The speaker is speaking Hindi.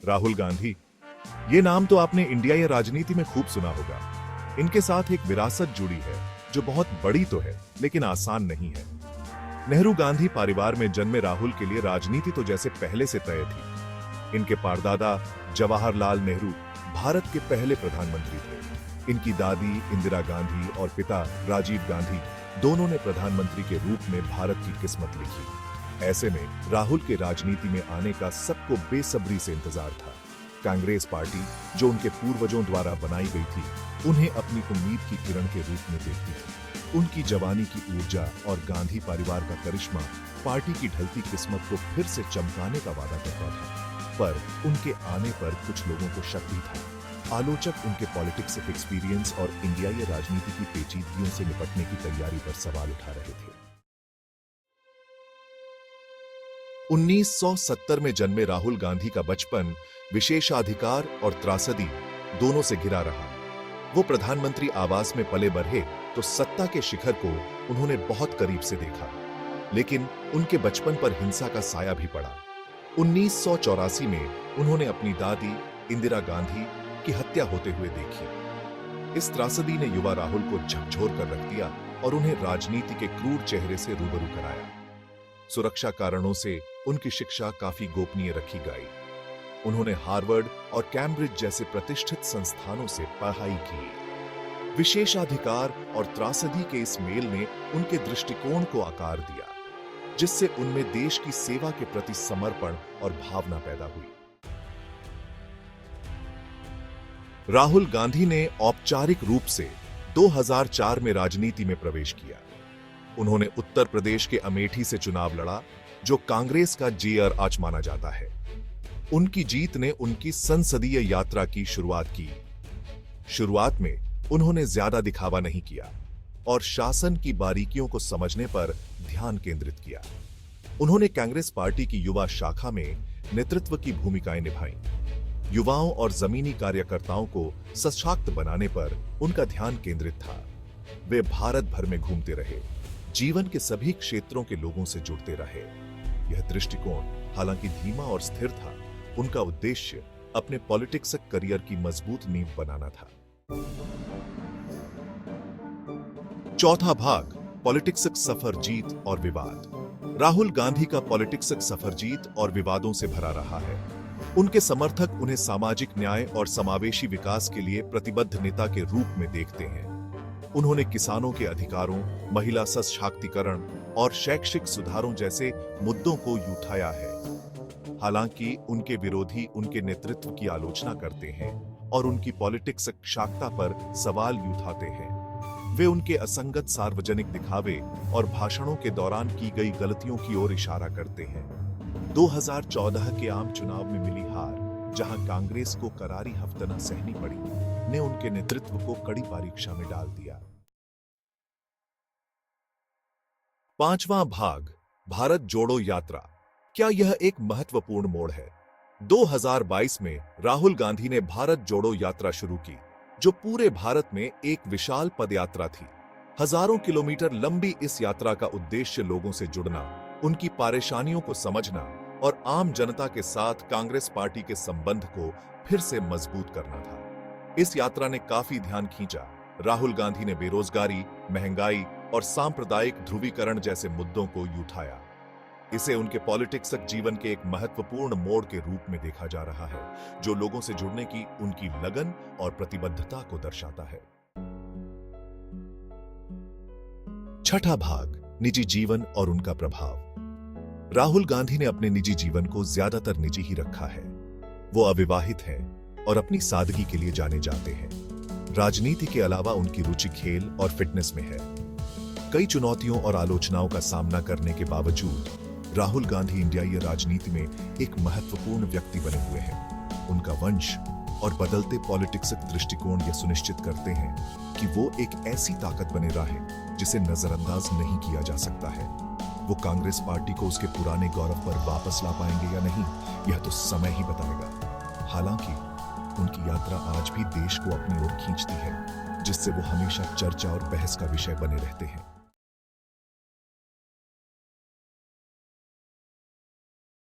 राहुल गांधी। ये नाम तो आपने इंडिया या राजनीति में खूब सुना होगा। इनके साथ एक विरासत जुड़ी है जो बहुत बड़ी तो है लेकिन आसान नहीं है। नेहरू गांधी परिवार में जन्मे राहुल के लिए राजनीति तो जैसे पहले से तय थी। इनके परदादा जवाहरलाल नेहरू भारत के पहले प्रधानमंत्री थे। इनकी दादी इंदिरा गांधी और पिता राजीव गांधी दोनों ने प्रधानमंत्री के रूप में भारत की किस्मत लिखी। ऐसे में राहुल के राजनीति में आने का सबको बेसब्री से इंतजार था। कांग्रेस पार्टी जो उनके पूर्वजों द्वारा बनाई गई थी, उन्हें अपनी उम्मीद की किरण के रूप में देखती थी। उनकी जवानी की ऊर्जा और गांधी परिवार का करिश्मा पार्टी की ढलती किस्मत को फिर से चमकाने का वादा करता था। पर उनके आने पर कुछ लोगों को शक भी था। आलोचक उनके पॉलिटिक्स ऑफ एक्सपीरियंस और इंडियाई राजनीति की पेचीदगियों से निपटने की तैयारी पर सवाल उठा रहे थे। 1970 में जन्मे राहुल गांधी का बचपन विशेषाधिकार और त्रासदी दोनों से घिरा रहा। वो प्रधानमंत्री आवास में पले बढ़े तो सत्ता के शिखर को उन्होंने बहुत करीब से देखा, लेकिन उनके बचपन पर हिंसा का साया भी पड़ा। 1984 में उन्होंने अपनी दादी इंदिरा गांधी की हत्या होते हुए देखी। इस त्रासदी ने युवा राहुल को झकझोर कर रख दिया और उन्हें राजनीति के क्रूर चेहरे से रूबरू कराया। सुरक्षा कारणों से उनकी शिक्षा काफी गोपनीय रखी गई। उन्होंने हार्वर्ड और कैम्ब्रिज जैसे प्रतिष्ठित संस्थानों से पढ़ाई की। विशेषाधिकार और त्रासदी के इस मेल ने उनके दृष्टिकोण को आकार दिया, जिससे उनमें देश की सेवा के प्रति समर्पण और भावना पैदा हुई। राहुल गांधी ने औपचारिक रूप से 2004 में राजनीति में प्रवेश किया। उन्होंने उत्तर प्रदेश के अमेठी से चुनाव लड़ा, जो कांग्रेस का जे.आर. आच माना जाता है। उनकी जीत ने उनकी संसदीय यात्रा की शुरुआत की। शुरुआत में उन्होंने ज्यादा दिखावा नहीं किया और शासन की बारीकियों को समझने पर ध्यान केंद्रित किया। उन्होंने कांग्रेस पार्टी की युवा शाखा में नेतृत्व की भूमिकाएं निभाई। युवाओं और जमीनी कार्यकर्ताओं को सशक्त बनाने पर उनका ध्यान केंद्रित था। वे भारत भर में घूमते रहे, जीवन के सभी क्षेत्रों के लोगों से जुड़ते रहे। यह दृष्टिकोण हालांकि धीमा और स्थिर था, उनका उद्देश्य अपने पॉलिटिक्स करियर की मजबूत नींव बनाना था। चौथा भाग, पॉलिटिक्स सफर, जीत और विवाद। राहुल गांधी का पॉलिटिक्स सफर जीत और विवादों से भरा रहा है। उनके समर्थक उन्हें सामाजिक न्याय और समावेशी विकास के लिए प्रतिबद्ध नेता के रूप में देखते हैं। उन्होंने किसानों के अधिकारों, महिला सशक्तिकरण और शैक्षिक सुधारों जैसे मुद्दों को उठाया है। हालांकि उनके विरोधी उनके नेतृत्व की आलोचना करते हैं और उनकी पॉलिटिक्स क्षमता पर सवाल उठाते हैं। वे उनके असंगत सार्वजनिक दिखावे और भाषणों के दौरान की गई गलतियों की ओर इशारा करते हैं। 2014 के आम चुनाव में मिली हार, जहां कांग्रेस को करारी हफ्तना सहनी पड़ी, ने उनके नेतृत्व को कड़ी परीक्षा में डाल दिया। पांचवां भाग, भारत जोड़ो यात्रा। क्या यह एक महत्वपूर्ण मोड़ है? 2022 में राहुल गांधी ने भारत जोड़ो यात्रा शुरू की, जो पूरे भारत में एक विशाल पदयात्रा थी। हजारों किलोमीटर लंबी इस यात्रा का उद्देश्य लोगों से जुड़ना, उनकी परेशानियों को समझना और आम जनता के साथ कांग्रेस पार्टी के संबंध को फिर से मजबूत करना था। इस यात्रा ने काफी ध्यान खींचा। राहुल गांधी ने बेरोजगारी, महंगाई और सांप्रदायिक ध्रुवीकरण जैसे मुद्दों को उठाया। इसे उनके पॉलिटिक्स जीवन के एक महत्वपूर्ण मोड़ के रूप में देखा जा रहा है, जो लोगों से जुड़ने की उनकी लगन और प्रतिबद्धता को दर्शाता है। छठा भाग, निजी जीवन और उनका प्रभाव। राहुल गांधी ने अपने निजी जीवन को ज्यादातर निजी ही रखा है। वो अविवाहित हैं और अपनी सादगी के लिए जाने जाते हैं। राजनीति के अलावा उनकी रुचि खेल और फिटनेस में है। कई चुनौतियों और आलोचनाओं का सामना करने के बावजूद राहुल गांधी इंडियाई राजनीति में एक महत्वपूर्ण व्यक्ति बने हुए हैं। उनका वंश और बदलते पॉलिटिक्स दृष्टिकोण यह सुनिश्चित करते हैं कि वो एक ऐसी ताकत बने रहे जिसे नजरअंदाज नहीं किया जा सकता है। वो कांग्रेस पार्टी को उसके पुराने गौरव पर वापस ला पाएंगे या नहीं, यह तो समय ही बताएगा। हालांकि उनकी यात्रा आज भी देश को अपनी ओर खींचती है, जिससे वो हमेशा चर्चा और बहस का विषय बने रहते हैं।